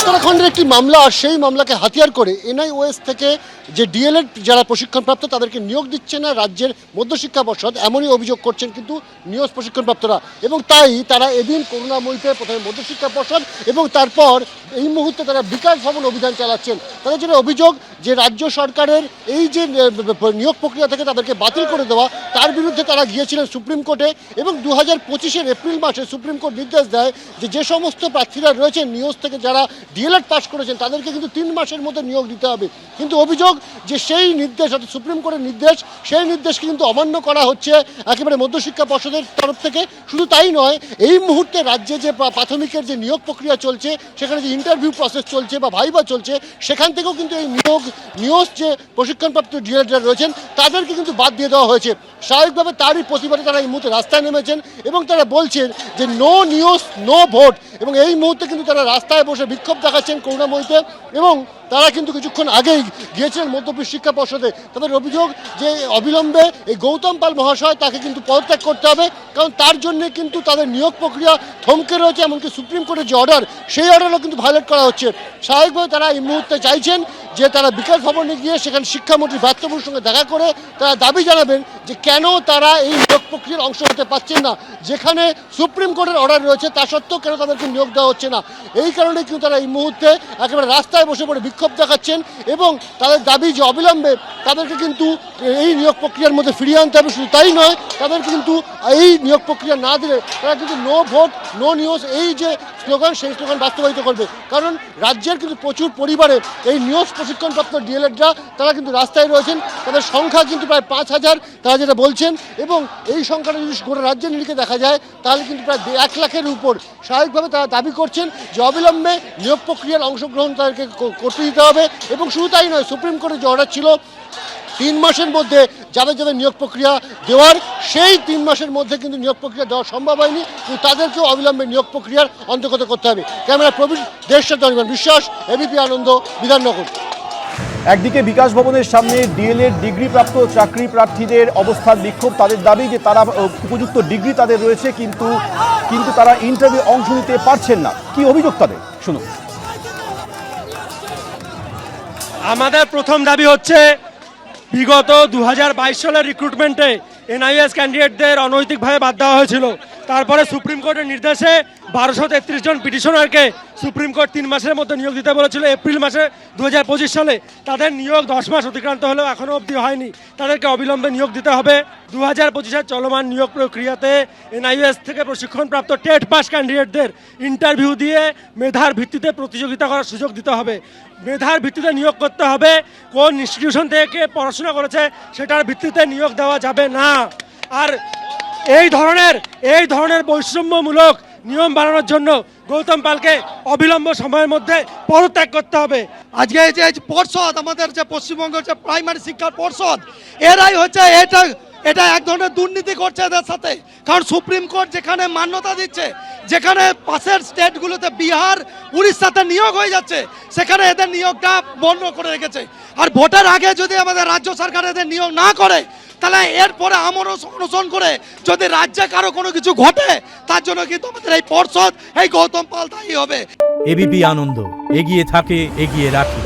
উত্তরাখণ্ডের একটি মামলা, আর সেই মামলাকে হাতিয়ার করে এনআইওএস থেকে যে ডিএলএড যারা প্রশিক্ষণপ্রাপ্ত তাদেরকে নিয়োগ দিচ্ছে না রাজ্যের মধ্যশিক্ষা পর্ষদ, এমনই অভিযোগ করছেন কিন্তু নিয়োগ প্রশিক্ষণপ্রাপ্তরা। এবং তাই তারা এদিন করুণাময়ীতে প্রথমে মধ্যশিক্ষা পর্ষদ এবং তারপর এই মুহূর্তে তারা বিকাশ ভবন অভিযান চালাচ্ছেন। তাদের যেটা অভিযোগ যে রাজ্য সরকারের এই যে নিয়োগ প্রক্রিয়া থেকে তাদেরকে বাতিল করে দেওয়া, তার বিরুদ্ধে তারা গিয়েছিলেন সুপ্রিম কোর্টে এবং 2025-এর এপ্রিল মাসে সুপ্রিম কোর্ট নির্দেশ দেয় যে সমস্ত প্রার্থীরা রয়েছেন নিয়োগ থেকে যারা ডিএলএড পাস করেছেন তাদেরকে কিন্তু 3 মাসের মধ্যে নিয়োগ দিতে হবে। কিন্তু অভিযোগ যে সেই নির্দেশ, অর্থাৎ সুপ্রিম কোর্টের নির্দেশ, সেই নির্দেশকে কিন্তু অমান্য করা হচ্ছে একেবারে মধ্যশিক্ষা পর্ষদের তরফ থেকে। শুধু তাই নয়, এই মুহূর্তে রাজ্যে যে প্রাথমিকের যে নিয়োগ প্রক্রিয়া চলছে, সেখানে যে ইন্টারভিউ প্রসেস চলছে বা ভাইবা চলছে, সেখান থেকেও কিন্তু এই নিয়োগ যে প্রশিক্ষণপ্রাপ্ত ডিএলএডরা রয়েছেন তাদেরকে কিন্তু বাদ দিয়ে দেওয়া হয়েছে। স্বাভাবিকভাবে তারই প্রতিবাদে তারা এই মুহূর্তে রাস্তায় নেমেছেন এবং তারা বলছেন যে নো নিউজ নো ভোট। এবং এই মুহূর্তে কিন্তু তারা রাস্তায় বসে বিক্ষোভ দেখাচ্ছেন করুণাময়ীতে এবং তারা কিন্তু কিছুক্ষণ আগেই গিয়েছিলেন মধ্যপ্রদেশ শিক্ষা পর্ষদে। তাদের অভিযোগ যে অবিলম্বে এই গৌতম পাল মহাশয় তাকে কিন্তু পদত্যাগ করতে হবে, কারণ তার জন্য কিন্তু তাদের নিয়োগ প্রক্রিয়া থমকে রয়েছে। এমনকি সুপ্রিম কোর্টের যে অর্ডার, সেই অর্ডারও কিন্তু ভায়োলেট করা হচ্ছে। স্বাভাবিকভাবে তারা এই মুহূর্তে চাইছেন যে তারা বিকাশ ভবনে গিয়ে সেখানে শিক্ষামন্ত্রী ব্রাত্যবাবুর সঙ্গে দেখা করে তারা দাবি জানাবেন যে কেন তারা এই নিয়োগ প্রক্রিয়ার অংশ হতে পারছেন না, যেখানে সুপ্রিম কোর্টের অর্ডার রয়েছে তা সত্ত্বেও কেন তাদেরকে নিয়োগ দেওয়া হচ্ছে না। এই কারণে কিন্তু তারা এই মুহূর্তে একেবারে রাস্তায় বসে পড়ে বিক্ষোভ দেখাচ্ছেন এবং তাদের দাবি যে অবিলম্বে তাদেরকে কিন্তু এই নিয়োগ প্রক্রিয়ার মধ্যে ফিরিয়ে আনতে হবে। শুধু তাই নয়, তাদেরকে কিন্তু এই নিয়োগ প্রক্রিয়া না দিলে তারা কিন্তু নো ভোট নো নিউজ এই যে স্লোগান, সেই স্লোগান বাস্তবায়িত করবে। কারণ রাজ্যের কিন্তু প্রচুর পরিবারে এই নিয়োগ প্রশিক্ষণপ্রাপ্ত ডিএলএডরা তারা কিন্তু রাস্তায় রয়েছেন। তাদের সংখ্যা কিন্তু প্রায় 5000 তারা যেটা বলছেন, এবং এই সংখ্যাটা যদি গোটা রাজ্যের নিরিখে দেখা যায় তাহলে কিন্তু প্রায় 1 লাখের উপর। স্বাভাবিকভাবে তারা দাবি করছেন যে অবিলম্বে নিয়োগ প্রক্রিয়ার অংশগ্রহণ তাদেরকে করতে দিতে হবে। এবং শুধু তাই নয়, সুপ্রিম কোর্টের যে অর্ডার ছিল 3 মাসের মধ্যে যাদের যাদের নিয়োগ প্রক্রিয়া দেওয়ার, সেই 3 মাসের মধ্যে কিন্তু নিয়োগ প্রক্রিয়া দেওয়া সম্ভব হয়নি, কিন্তু তাদেরকেও অবিলম্বে নিয়োগ প্রক্রিয়ার অন্তর্গত করতে হবে। ক্যামেরা প্রবীণ দেশের সাথে অনির্বাণ বিশ্বাস, এবিপি আনন্দ, বিধাননগর। একদিকে বিকাশ ভবনের সামনে ডিএলএড ডিগ্রিপ্রাপ্ত চাকরি প্রার্থীদের অবস্থান বিক্ষোভ। তাদের দাবি যে তারা উপযুক্ত ডিগ্রি তাদের রয়েছে, কিন্তু তারা ইন্টারভিউ অংশ নিতে পারছেন না। কি অভিযোগ তাদের, শুনুন। আমাদের প্রথম দাবি হচ্ছে, বিগত 2022 সালের রিক্রুটমেন্টে এনআইএস ক্যান্ডিডেটদের অনৈতিকভাবে বাদ দেওয়া হয়েছিল। তারপরে সুপ্রিম কোর্টের নির্দেশে 1233 জন পিটিশনারকে সুপ্রিম কোর্ট 3 মাসের মধ্যে নিয়োগ দিতে বলেছিল এপ্রিল মাসে 2025 সালে। তাদের নিয়োগ 10 মাস অতিক্রান্ত হলেও এখনও অবধি হয়নি। তাদেরকে অবিলম্বে নিয়োগ দিতে হবে। 2025-এর চলমান নিয়োগ প্রক্রিয়াতে এনআইএস থেকে প্রশিক্ষণপ্রাপ্ত টেট পাস ক্যান্ডিডেটদের ইন্টারভিউ দিয়ে মেধার ভিত্তিতে প্রতিযোগিতা করার সুযোগ দিতে হবে। মেধার ভিত্তিতে নিয়োগ করতে হবে। কোন ইনস্টিটিউশন থেকে পড়াশোনা করেছে সেটার ভিত্তিতে নিয়োগ দেওয়া যাবে না। আর এই ধরনের বৈষম্যমূলক নিয়ম বানানোর জন্য গৌতম পালকে অবিলম্ব সময়ের মধ্যে পদত্যাগ করতে হবে। আজকে যে পর্ষদ, আমাদের যে পশ্চিমবঙ্গের যে প্রাইমারি শিক্ষার পর্ষদ, এরাই হচ্ছে এটা এক ধরনের দুর্নীতি করছে এদের সাথে। কারণ সুপ্রিম কোর্ট যেখানে মান্যতা দিচ্ছে, যেখানে পাশের স্টেটগুলোতে বিহার উড়িষ্যাতে নিয়োগ হয়ে যাচ্ছে, সেখানে এদের নিয়োগটা বন্ধ করে রেখেছে। আর ভোটের আগে যদি আমাদের রাজ্য সরকার এদের নিয়োগ না করে, তাহলে এরপরে আমরও অনশন করে যদি রাজ্যে কারো কোনো কিছু ঘটে, তার জন্য কিন্তু আমাদের এই পর্ষদ, এই গৌতম পাল দায়ী হবে। এবিপি আনন্দ, এগিয়ে থাকে, এগিয়ে রাখে।